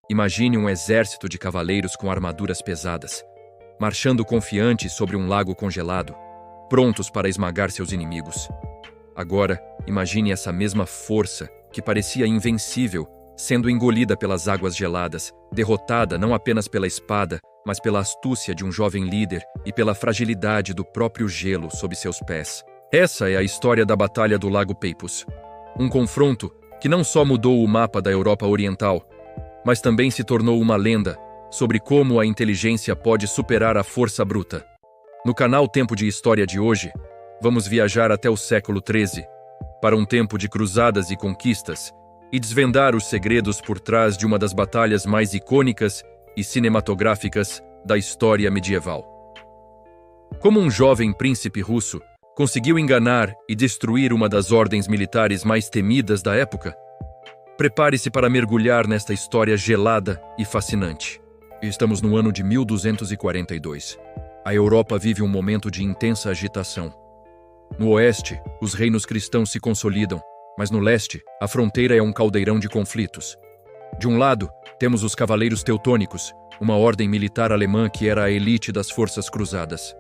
Imagine um exército de cavaleiros com armaduras pesadas, marchando confiantes sobre um lago congelado, prontos para esmagar seus inimigos. Agora, imagine essa mesma força, que parecia invencível, sendo engolida pelas águas geladas, derrotada não apenas pela espada, mas pela astúcia de um jovem líder e pela fragilidade do próprio gelo sob seus pés. Essa é a história da Batalha do Lago Peipus. Um confronto que não só mudou o mapa da Europa Oriental, mas também se tornou uma lenda sobre como a inteligência pode superar a força bruta. No canal Tempo de História de hoje, vamos viajar até o século XIII, para um tempo de cruzadas e conquistas, e desvendar os segredos por trás de uma das batalhas mais icônicas e cinematográficas da história medieval. Como um jovem príncipe russo conseguiu enganar e destruir uma das ordens militares mais temidas da época? Prepare-se para mergulhar nesta história gelada e fascinante. Estamos no ano de 1242. A Europa vive um momento de intensa agitação. No oeste, os reinos cristãos se consolidam, mas no leste, a fronteira é um caldeirão de conflitos. De um lado, temos os Cavaleiros Teutônicos, uma ordem militar alemã que era a elite das forças cruzadas.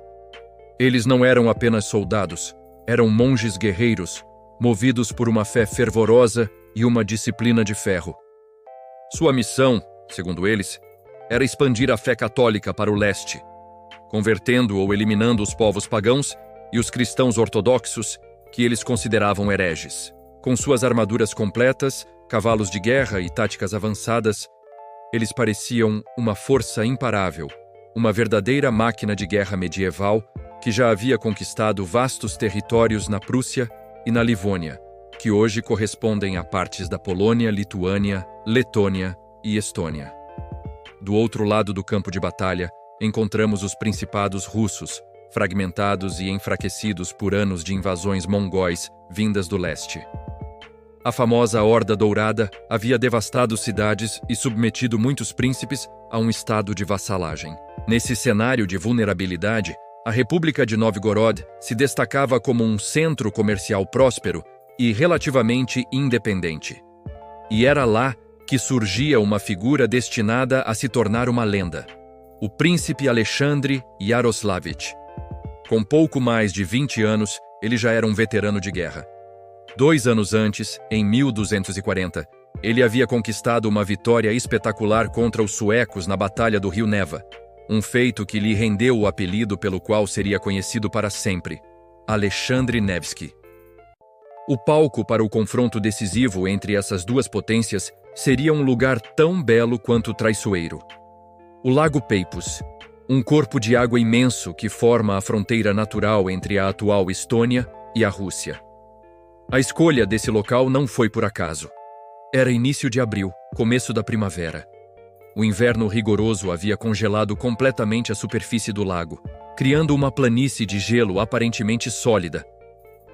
Eles não eram apenas soldados, eram monges guerreiros, movidos por uma fé fervorosa e uma disciplina de ferro. Sua missão, segundo eles, era expandir a fé católica para o leste, convertendo ou eliminando os povos pagãos e os cristãos ortodoxos, que eles consideravam hereges. Com suas armaduras completas, cavalos de guerra e táticas avançadas, eles pareciam uma força imparável, uma verdadeira máquina de guerra medieval que já havia conquistado vastos territórios na Prússia e na Livônia, que hoje correspondem a partes da Polônia, Lituânia, Letônia e Estônia. Do outro lado do campo de batalha, encontramos os principados russos, fragmentados e enfraquecidos por anos de invasões mongóis vindas do leste. A famosa Horda Dourada havia devastado cidades e submetido muitos príncipes a um estado de vassalagem. Nesse cenário de vulnerabilidade, a República de Novgorod se destacava como um centro comercial próspero e relativamente independente. E era lá que surgia uma figura destinada a se tornar uma lenda: o príncipe Alexandre Yaroslavich. Com pouco mais de 20 anos, ele já era um veterano de guerra. 2 anos antes, em 1240, ele havia conquistado uma vitória espetacular contra os suecos na Batalha do Rio Neva, um feito que lhe rendeu o apelido pelo qual seria conhecido para sempre: Alexandre Nevsky. O palco para o confronto decisivo entre essas duas potências seria um lugar tão belo quanto traiçoeiro. O Lago Peipus, um corpo de água imenso que forma a fronteira natural entre a atual Estônia e a Rússia. A escolha desse local não foi por acaso. Era início de abril, começo da primavera. O inverno rigoroso havia congelado completamente a superfície do lago, criando uma planície de gelo aparentemente sólida.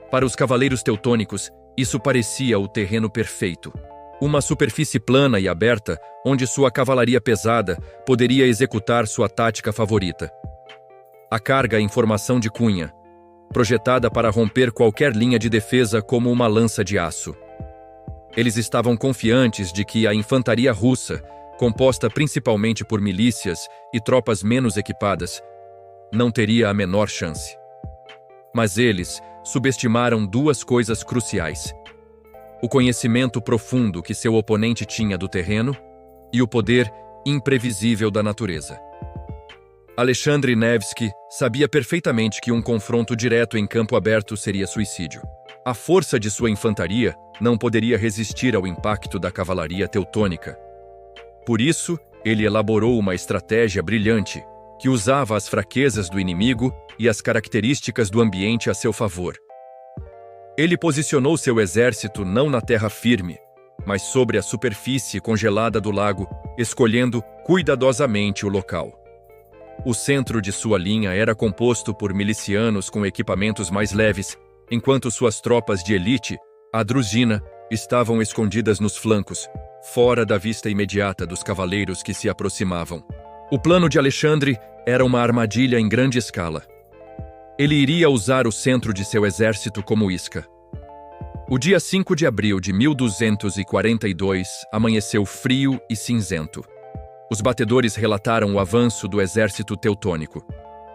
Para os cavaleiros teutônicos, isso parecia o terreno perfeito. Uma superfície plana e aberta, onde sua cavalaria pesada poderia executar sua tática favorita. A carga em formação de cunha, projetada para romper qualquer linha de defesa como uma lança de aço. Eles estavam confiantes de que a infantaria russa, composta principalmente por milícias e tropas menos equipadas, não teria a menor chance. Mas eles subestimaram duas coisas cruciais: o conhecimento profundo que seu oponente tinha do terreno e o poder imprevisível da natureza. Alexandre Nevsky sabia perfeitamente que um confronto direto em campo aberto seria suicídio. A força de sua infantaria não poderia resistir ao impacto da cavalaria teutônica. Por isso, ele elaborou uma estratégia brilhante que usava as fraquezas do inimigo e as características do ambiente a seu favor. Ele posicionou seu exército não na terra firme, mas sobre a superfície congelada do lago, escolhendo cuidadosamente o local. O centro de sua linha era composto por milicianos com equipamentos mais leves, enquanto suas tropas de elite, a Druzhina, estavam escondidas nos flancos, fora da vista imediata dos cavaleiros que se aproximavam. O plano de Alexandre era uma armadilha em grande escala. Ele iria usar o centro de seu exército como isca. O dia 5 de abril de 1242 amanheceu frio e cinzento. Os batedores relataram o avanço do exército teutônico.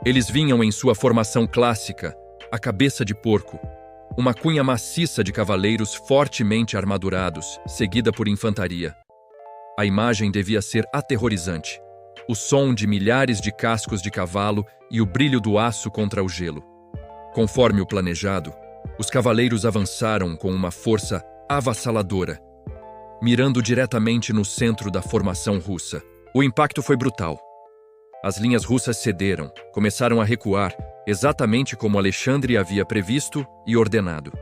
Eles vinham em sua formação clássica, a cabeça de porco, uma cunha maciça de cavaleiros fortemente armadurados, seguida por infantaria. A imagem devia ser aterrorizante. O som de milhares de cascos de cavalo e o brilho do aço contra o gelo. Conforme o planejado, os cavaleiros avançaram com uma força avassaladora, mirando diretamente no centro da formação russa. O impacto foi brutal. As linhas russas cederam, começaram a recuar, exatamente como Alexandre havia previsto e ordenado.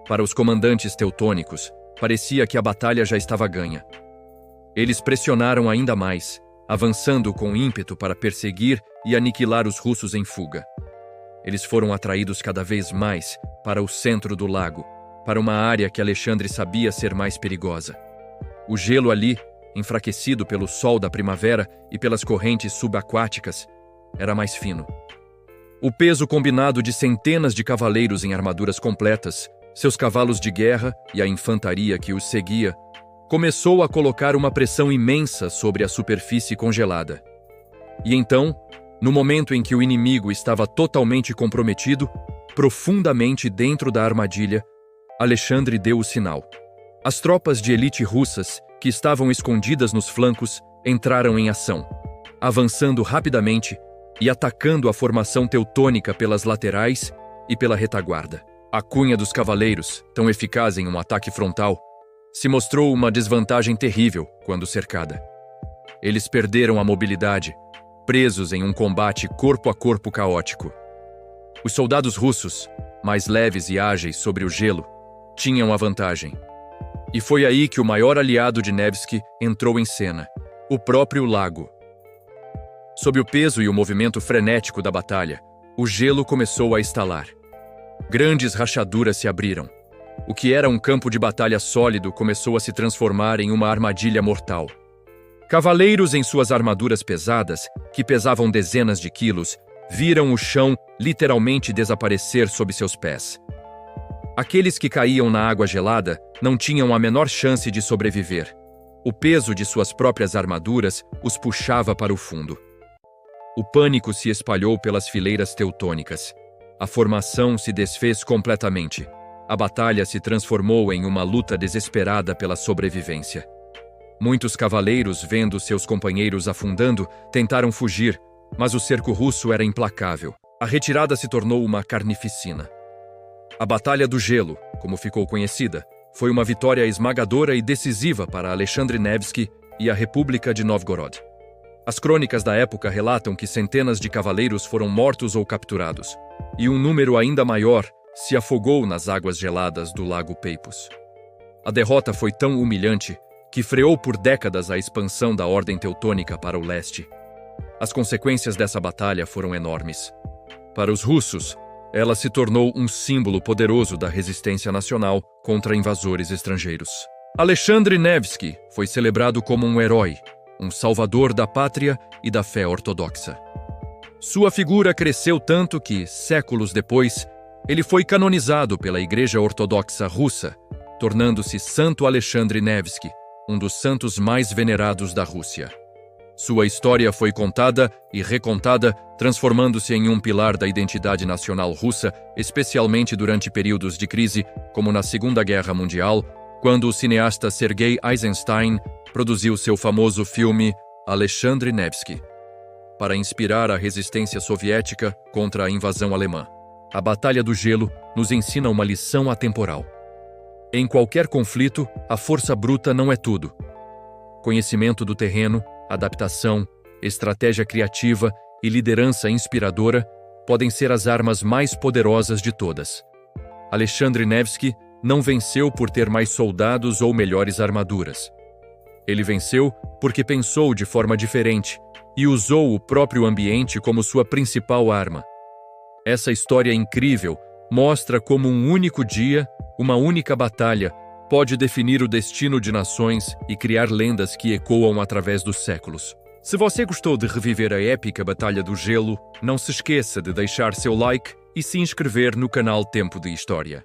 Para os comandantes teutônicos, parecia que a batalha já estava ganha. Eles pressionaram ainda mais, avançando com ímpeto para perseguir e aniquilar os russos em fuga. Eles foram atraídos cada vez mais para o centro do lago, para uma área que Alexandre sabia ser mais perigosa. O gelo ali, enfraquecido pelo sol da primavera e pelas correntes subaquáticas, era mais fino. O peso combinado de centenas de cavaleiros em armaduras completas, seus cavalos de guerra e a infantaria que os seguia, começou a colocar uma pressão imensa sobre a superfície congelada. E então, no momento em que o inimigo estava totalmente comprometido, profundamente dentro da armadilha, Alexandre deu o sinal. As tropas de elite russas, que estavam escondidas nos flancos, entraram em ação, avançando rapidamente e atacando a formação teutônica pelas laterais e pela retaguarda. A cunha dos cavaleiros, tão eficaz em um ataque frontal, se mostrou uma desvantagem terrível quando cercada. Eles perderam a mobilidade, presos em um combate corpo a corpo caótico. Os soldados russos, mais leves e ágeis sobre o gelo, tinham a vantagem. E foi aí que o maior aliado de Nevsky entrou em cena, o próprio lago. Sob o peso e o movimento frenético da batalha, o gelo começou a estalar. Grandes rachaduras se abriram. O que era um campo de batalha sólido começou a se transformar em uma armadilha mortal. Cavaleiros em suas armaduras pesadas, que pesavam dezenas de quilos, viram o chão literalmente desaparecer sob seus pés. Aqueles que caíam na água gelada não tinham a menor chance de sobreviver. O peso de suas próprias armaduras os puxava para o fundo. O pânico se espalhou pelas fileiras teutônicas. A formação se desfez completamente. A batalha se transformou em uma luta desesperada pela sobrevivência. Muitos cavaleiros, vendo seus companheiros afundando, tentaram fugir, mas o cerco russo era implacável. A retirada se tornou uma carnificina. A Batalha do Gelo, como ficou conhecida, foi uma vitória esmagadora e decisiva para Alexandre Nevsky e a República de Novgorod. As crônicas da época relatam que centenas de cavaleiros foram mortos ou capturados, e um número ainda maior se afogou nas águas geladas do Lago Peipus. A derrota foi tão humilhante que freou por décadas a expansão da Ordem Teutônica para o leste. As consequências dessa batalha foram enormes. Para os russos, ela se tornou um símbolo poderoso da resistência nacional contra invasores estrangeiros. Alexandre Nevsky foi celebrado como um herói, um salvador da pátria e da fé ortodoxa. Sua figura cresceu tanto que, séculos depois, ele foi canonizado pela Igreja Ortodoxa Russa, tornando-se Santo Alexandre Nevsky, um dos santos mais venerados da Rússia. Sua história foi contada e recontada, transformando-se em um pilar da identidade nacional russa, especialmente durante períodos de crise, como na Segunda Guerra Mundial, quando o cineasta Sergei Eisenstein produziu seu famoso filme Alexandre Nevsky, para inspirar a resistência soviética contra a invasão alemã. A Batalha do Gelo nos ensina uma lição atemporal. Em qualquer conflito, a força bruta não é tudo. Conhecimento do terreno, adaptação, estratégia criativa e liderança inspiradora podem ser as armas mais poderosas de todas. Alexandre Nevsky não venceu por ter mais soldados ou melhores armaduras. Ele venceu porque pensou de forma diferente e usou o próprio ambiente como sua principal arma. Essa história incrível mostra como um único dia, uma única batalha, pode definir o destino de nações e criar lendas que ecoam através dos séculos. Se você gostou de reviver a épica Batalha do Gelo, não se esqueça de deixar seu like e se inscrever no canal Tempo de História.